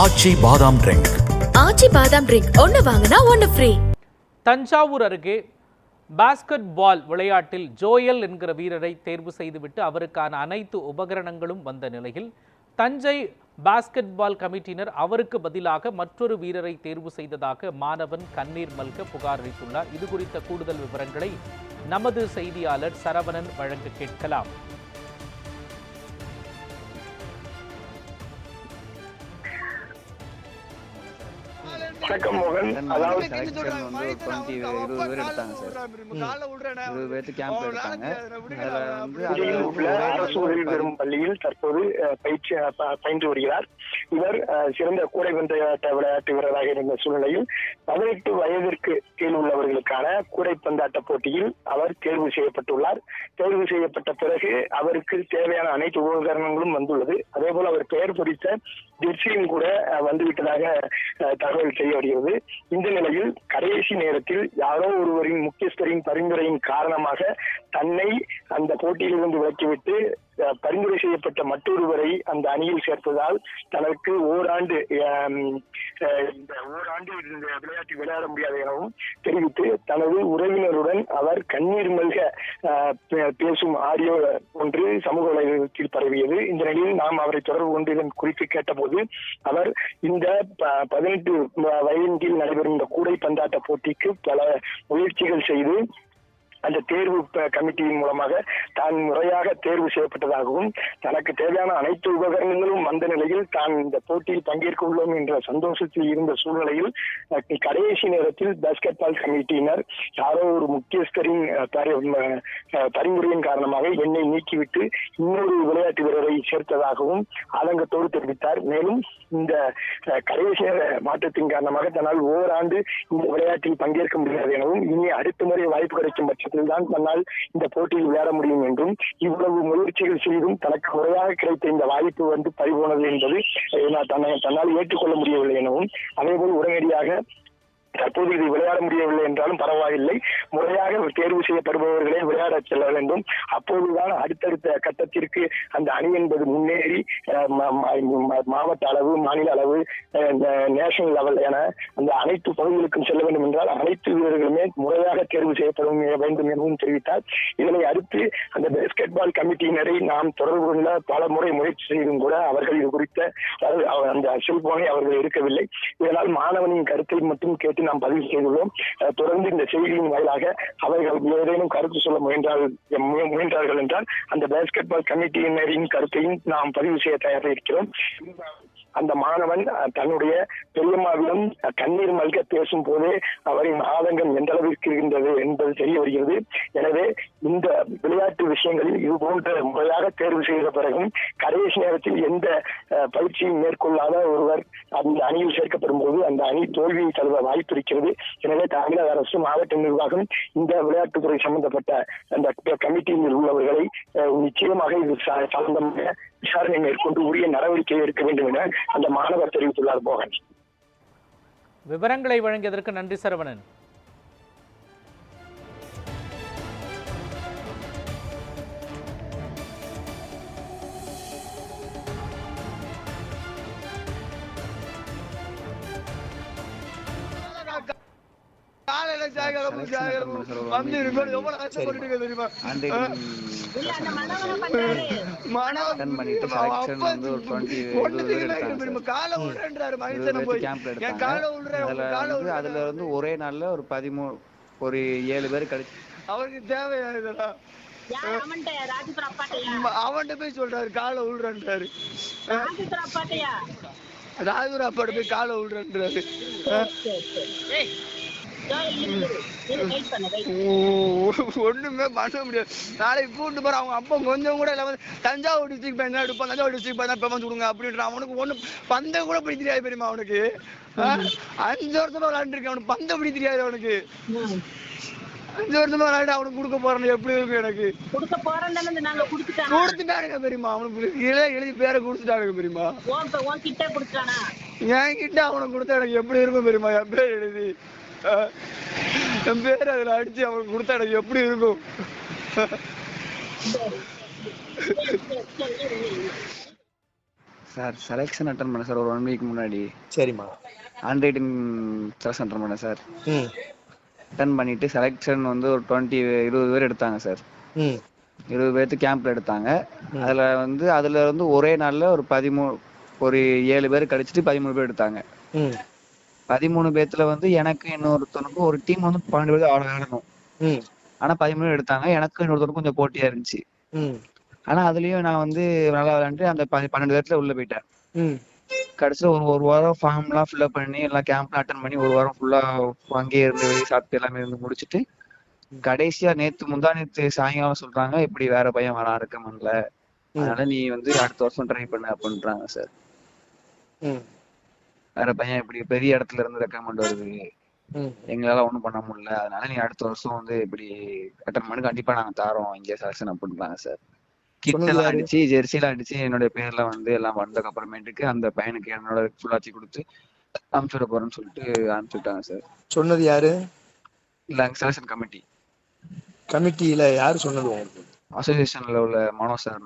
ஆச்சி பாதாம் ட்ரிங்க். ஆச்சி பாதாம் ட்ரிங்க் ஒன்னு வாங்கினா ஒன்னு ஃப்ரீ. தஞ்சாவூர் அருகே பாஸ்கெட் பால் விளையாட்டில் ஜோயல் என்கிற வீரரை தேர்வு செய்துவிட்டு அவருக்கான அனைத்து உபகரணங்களும் வந்த நிலையில் தஞ்சை பாஸ்கெட் பால் கமிட்டியினர் அவருக்கு பதிலாக மற்றொரு வீரரை தேர்வு செய்ததாக மாணவன் கண்ணீர் மல்க புகார் அளித்துள்ளார். இது குறித்த கூடுதல் விவரங்களை நமது செய்தியாளர் சரவணன் வழங்க கேட்கலாம். வணக்கம் மோகன். அதாவது செலக்ஷன் வந்து 20 பேர் எடுத்தாங்க சார். 20 பேருக்கு கேம்ப் எடுத்தாங்க. அரசு உதவி பெறும் பள்ளியில் தற்போது பயின்று வருகிறார். இவர் சிறந்த கூடைப்பந்து விளையாட்டு வீரராக இருந்த சூழ்நிலையில் 18 வயதிற்கு கீழ் உள்ளவர்களுக்கான கூடைப்பந்தாட்ட போட்டியில் அவர் தேர்வு செய்யப்பட்டுள்ளார். தேர்வு செய்யப்பட்ட பிறகு அவருக்கு தேவையான அனைத்து உபகரணங்களும் வந்துள்ளது. அதே போல அவர் பெயர் பொறித்த ஜெர்சியும் கூட வந்துவிட்டதாக தகவல் செய்ய வருகிறது. இந்த நிலையில் கடைசி நேரத்தில் யாரோ ஒருவரின் முக்கியஸ்தரின் பரிந்துரையின் காரணமாக தன்னை அந்த போட்டியிலிருந்து விலக்கிவிட்டு பரிந்துரை செய்யப்பட்ட மற்றொருவரை அந்த அணியில் சேர்த்ததால் தனக்கு ஓராண்டு இந்த விளையாட்டில் விளையாட முடியாது எனவும் தெரிவித்து தனது உறவினருடன் அவர் கண்ணீர் மல்க பேசும் ஆடியோ ஒன்று சமூக வலைதளத்தில் பரவியது. இந்த நிலையில் நாம் அவரை தொடர்பு கொண்டு இதன் குறித்து கேட்டபோது அவர் இந்த 18 வயதின் கீழ் நடைபெறும் இந்த கூடை பந்தாட்ட போட்டிக்கு பல முயற்சிகள் செய்து அந்த தேர்வு கமிட்டியின் மூலமாக தான் முறையாக தேர்வு செய்யப்பட்டதாகவும் தனக்கு தேவையான அனைத்து உபகரணங்களும் வந்த நிலையில் தான் இந்த போட்டியில் பங்கேற்க உள்ளோம் என்ற சந்தோஷத்தில் இருந்த சூழ்நிலையில் கடைசி நேரத்தில் பாஸ்கெட் பால் கமிட்டியினர் யாரோ ஒரு முக்கியஸ்தரின் பரிந்துரையின் காரணமாக என்னை நீக்கிவிட்டு இன்னொரு விளையாட்டு வீரரை சேர்த்ததாகவும் ஆதங்கத்தோடு தெரிவித்தார். மேலும் இந்த கடைசி நேர மாற்றத்தின் காரணமாக தன்னால் ஓராண்டு இந்த விளையாட்டில் பங்கேற்க முடியாது எனவும் இனி அடுத்த முறை வாய்ப்பு கிடைக்கும் பட்சத்தில் தான் தன்னால் இந்த போட்டியில் விளையாட முடியும் என்றும் இவ்வளவு முயற்சிகள் செய்தும் தனக்கு முறையாக கிடைத்த இந்த வாய்ப்பு வந்து பறிபோனது என்பது தன்னால் ஏற்றுக்கொள்ள முடியவில்லை எனவும் அதேபோல் உடனடியாக தற்போது இது விளையாட முடியவில்லை என்றாலும் பரவாயில்லை, முறையாக தேர்வு செய்யப்படுபவர்களே விளையாட செல்ல வேண்டும். அப்போதுதான் அடுத்தடுத்த கட்டத்திற்கு அந்த அணி என்பது முன்னேறி மாவட்ட அளவு, மாநில அளவு, நேஷனல் லெவல் என அந்த அனைத்து பகுதிகளுக்கும் செல்ல வேண்டும் என்றால் அனைத்து வீரர்களுமே முறையாக தேர்வு செய்யப்பட வேண்டும் எனவும் தெரிவித்தார். இதனை அடுத்து அந்த பாஸ்கெட் பால் கமிட்டியினரை நாம் தொடர்பு கொள்ள பல முறை முயற்சி செய்தும் கூட அவர்கள் இது குறித்த அந்த செல்போனை அவர்கள் எடுக்கவில்லை. இதனால் மாணவனின் கருத்தை மட்டும் கேட்டு நாம் பதிவு செய்துள்ளோம். தொடர்ந்து இந்த செய்தியின் வாயிலாக அவர்கள் ஏதேனும் கருத்து சொல்ல முயன்றார்கள் என்றால் அந்த பாஸ்கெட் பால் கமிட்டியினரின் கருத்தையும் நாம் பதிவு செய்ய தயாராக இருக்கிறோம். அந்த மாணவன் தன்னுடைய பெரியம்மாவிடம் கண்ணீர் மல்க பேசும் போதே அவரின் ஆதங்கம் எந்த அளவிற்கு இருந்தது என்பது தெரிய வருகிறது. எனவே இந்த விளையாட்டு விஷயங்களில் இது போன்ற முறையாக தேர்வு செய்த பிறகும் கடைசி நேரத்தில் எந்த பயிற்சியும் மேற்கொள்ளாத ஒருவர் அந்த அணியில் சேர்க்கப்படும் போது அந்த அணி தோல்வியை தழுவ வாய்ப்பு இருக்கிறது. எனவே தமிழக அரசு, மாவட்ட நிர்வாகம் இந்த விளையாட்டுத்துறை சம்பந்தப்பட்ட அந்த கமிட்டியில் உள்ளவர்களை நிச்சயமாக இது சம்பந்தமாக விசாரணை மேற்கொண்டு உரிய நடவடிக்கை எடுக்க வேண்டும் என அந்த மாணவர் தெரிவித்துள்ளார். மோகன், விவரங்களை வழங்கியதற்கு நன்றி சரவணன். அதுல வந்து ஒரே நாள்ல ஒரு 7 பேர் கிடைச்சு அவருக்கு தேவையா அவன்கிட்ட போய் சொல்றாரு காலை உள்றாரு. ராஜூர் அப்பாட்ட போய் காலை உள்றாரு. ஒண்ணுமே பண்ண முடியாது. நாளைக்கு கூட்டு போற அவங்க அப்பா கொஞ்சம் கூட இல்லாம தஞ்சாவூர் டிஸ்ட்ரிக்ட் பேங்க் தான் எடுப்பான், தஞ்சாவூர் டிஸ்ட்ரிக்ட் பேங்க் தான் பேமெண்ட் கொடுங்க அப்படின்ற அவனுக்கு ஒண்ணு பந்தம் கூட பிடி தெரியாது பெரியமா. அவனுக்கு 5 வருஷமா விளையாண்டுருக்கேன். அவனுக்கு பந்தம் பிடி தெரியாது. அவனுக்கு 5 வருஷமா விளையாண்டு அவனுக்கு கொடுக்க போறேன் எப்படி இருக்கு எனக்கு கொடுத்துட்டானுங்க பெரியமா. அவனுக்கு எழுதி பேரை கொடுத்துட்டானுங்க பெரியமா. என் கிட்ட அவனுக்கு கொடுத்தா எனக்கு எப்படி இருக்கும் பெரியமா? என் பேர் எழுதி என் பேர் அதுல அடிச்சு அவனுக்கு கொடுத்தா எனக்கு எப்படி இருக்கும்? சார் செலெக்ஷன் அட்டன் பண்ணேன் சார் ஒரு 1 வீக் முன்னாடி. சரிம்மா. ஹேண்ட் ரைட்டிங் செலெக்ஷன் அட்டன் பண்ணேன் சார். ம் அட்டன் பண்ணிட்டு செலெக்ஷன் வந்து ஒரு 20 பேர் எடுத்தாங்க சார். ம் 20 பேர்த்து கேம்ப்ல எடுத்தாங்க. அதுல வந்து ஒரே நாள்ல ஒரு 7 பேர் கழிச்சிட்டு 13 பேர் எடுத்தாங்க. ம் 13 பேர்த்துல வந்து எனக்கு இன்னொருத்தனுக்கும் ஒரு டீம் வந்து 12 பேர் ஆடணும். ம் ஆனா 13 பேர் எடுத்தாங்க. எனக்கு இன்னொருத்தனுக்கும் கொஞ்சம் போட்டியா இருந்துச்சு. ம் ஆனா அதுலயும் நான் வந்து நல்லா விளையாண்டு அந்த 12 பேர்த்துல உள்ள போயிட்டேன். ம் கடைசியில ஒரு வாரம் ஃபார்ம் எல்லாம் ஃபில்அப் பண்ணி எல்லாம் கேம்ப்ல அட்டன் பண்ணி ஒரு வாரம் ஃபுல்லா அங்கேயே இருந்து வெளியே சாப்பிட்டு எல்லாமே இருந்து முடிச்சுட்டு கடைசியா முந்தா நேத்து சாயங்காலம் சொல்றாங்க இப்படி வேற பையன் வர ரெக்கமெண்ட்ல, அதனால நீ வந்து அடுத்த வருஷம் ட்ரை பண்ணு அப்படின்றாங்க சார். வேற பையன் இப்படி பெரிய இடத்துல இருந்து ரெக்கமெண்ட் வருது, எங்களால ஒண்ணும் பண்ண முடியல, அதனால நீ அடுத்த வருஷம் வந்து இப்படி அட்டன் பண்ணி கண்டிப்பா நாங்க தாரோம் இங்கே செலக்ஷன் அப்படின்றாங்க சார். கிட் எல்லாம் அடிச்சு ஜெர்சிலாம் அடிச்சு என்னோட பேர்ல வந்து எல்லாம் வந்ததுக்கு அப்புறமேட்டுக்கு அந்த பையனுக்கு என்னோட ஃபுல்லாச்சு கொடுத்து அனுப்பிச்சுட போறேன்னு சொல்லிட்டு அனுப்பிச்சுட்டாங்க சார். சொன்னது யாரு? இல்ல செலக்ஷன் கமிட்டியில யாரு சொன்னது உங்களுக்கு? அசோசியேஷன்ல உள்ள மனோ சார்.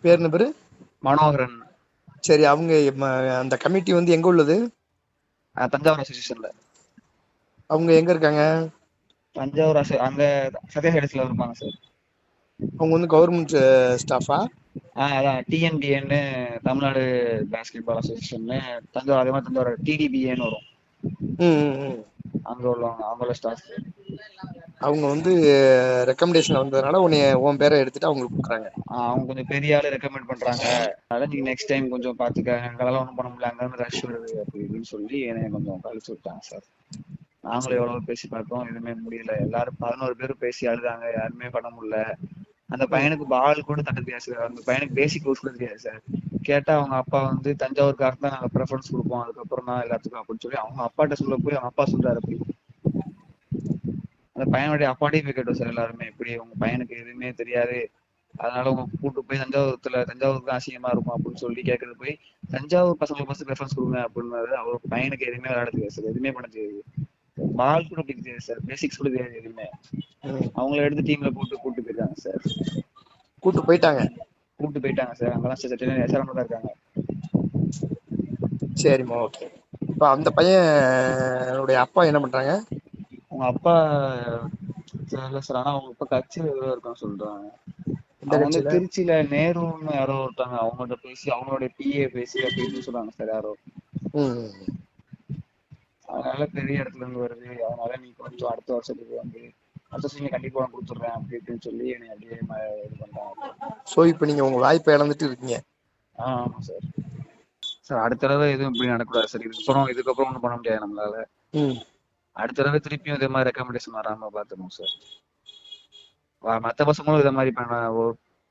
பேர் என்ன பேரு? மனோகரன். சரி, அவங்க அந்த கமிட்டி வந்து எங்க உள்ளது? தஞ்சாவூர் அசோசியேஷன்ல. அவங்க எங்க இருக்காங்க? தஞ்சாவூர் அங்க சத்யாஹெட்ஸ்ல இருப்பாங்க சார். அவங்க வந்து கவர்மெண்ட் ஸ்டாஃபா? அதான் டிஎன்டிஏன்னு Tamil Nadu basketball association Thanjavur, அதே மாதிரி தஞ்சாவூர் டிடிபிஏன்னு வரும். அங்க உள்ளவங்க அவங்களோட ஸ்டாஃப். அவங்க வந்து ரெக்கமெண்டேஷன் வந்ததுனால உன் பேரை எடுத்துட்டு அவங்களுக்கு கொடுக்குறாங்க. அவங்க கொஞ்சம் பெரிய ஆளு ரெக்கமெண்ட் பண்றாங்க, அதனால நீங்க நெக்ஸ்ட் டைம் கொஞ்சம் பாத்துக்க, எங்களால ஒண்ணும் பண்ண முடியல, அங்க இருந்து ரஷ் வருது அப்படி இப்படின்னு சொல்லி என்னை கொஞ்சம் கழிச்சு விட்டாங்க சார். நாங்களும் எவ்வளவு பேசி பார்த்தோம், எதுவுமே முடியல. எல்லாரும் 11 பேரும் பேசி அழுதாங்க, யாருமே பண்ண முடியல. அந்த பையனுக்கு பால் கூட தட்ட தெரியாது சார். அந்த பையனுக்கு பேசிக் ரூல்ஸ் கூட தெரியாது சார். கேட்டா அவங்க அப்பா வந்து தஞ்சாவூர்காரன் தான் நாங்க ப்ரெஃபரன்ஸ் கொடுப்போம், அதுக்கப்புறம் தான் எல்லாத்துக்கும் அப்படின்னு சொல்லி அவங்க அப்பாட்ட சொல்ல போய் அவங்க அப்பா சொல்றாரு அப்படி. அந்த பையனுடைய அப்பாட்டே போய் கேட்டோம் சார் எல்லாருமே, இப்படி உங்க பையனுக்கு எதுவுமே தெரியாது, அதனால உங்க கூட்டு போய் தஞ்சாவூருக்கு தான் அசிங்கமா இருக்கும் அப்படின்னு சொல்லி கேட்கறது போய் தஞ்சாவூர் பசங்களுக்கு ஃபர்ஸ்ட் ப்ரெஃபரன்ஸ் கொடுங்க அப்படின்னு. அவர் பையனுக்கு எதுவுமே விளையாட தெரியாது சார், எதுவுமே பண்ண தெரியாது, பால் கூட அப்படி தெரியாது சார், பேசிக்ஸ் கூட தெரியாது எதுவுமே. அவங்கள எடுத்து டீம்ல கூட்டு போயிருக்காங்க சார். கூட்டு போயிட்டாங்க சார். அங்கெல்லாம் எஸ்ஆர்எம்ல தான் இருக்காங்க. சரிம்மா, ஓகே. இப்போ அந்த பையனுடைய அப்பா என்ன பண்றாங்க? அவங்க அப்பா தெரியல சார், ஆனா அவங்க இப்ப கட்சியில இருக்கான்னு சொல்றாங்க. அவங்க திருச்சியில நேருன்னு யாரோ ஒருத்தாங்க, அவங்கள்ட்ட பேசி அவங்களோட பிஏ பேசி அப்படின்னு சொல்றாங்க சார் யாரோ. அதனால பெரிய இடத்துல இருந்து வருது, அதனால நீ கொஞ்சம் அடுத்த வருஷத்துக்கு வந்து அடுத்த வருஷம் கண்டிப்பா கொடுத்துடுறேன் அப்படி இப்படின்னு சொல்லி என்னை அப்படியே இது பண்றாங்க. சோ இப்ப நீங்க உங்க வாய்ப்பை இழந்துட்டு இருக்கீங்க. ஆமா சார். சார் அடுத்த தடவை எதுவும் இப்படி நடக்கூடாது சார். இதுக்கப்புறம் ஒண்ணும் பண்ண முடியாது நம்மளால. அடுத்த தடவை திருப்பியும் இதே மாதிரி ரெக்கமெண்டேஷன் வராம பாத்துக்கணும் சார். மத்த பசங்களும் இதை மாதிரி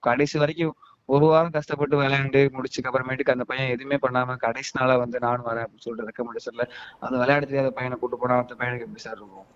கடைசி வரைக்கும் ஒரு வாரம் கஷ்டப்பட்டு விளையாண்டு முடிச்சுக்கு அப்புறமேட்டுக்கு அந்த பையன் எதுவுமே பண்ணாம கடைசி நாளா வந்து நானும் வரேன் அப்படின்னு சொல்லிட்டு ரெக்கமெண்டேஷன்ல அந்த விளையாட தெரியாத பையனை கூட்டு போனா அந்த பையனுக்கு எப்படி சார் இருக்கும்?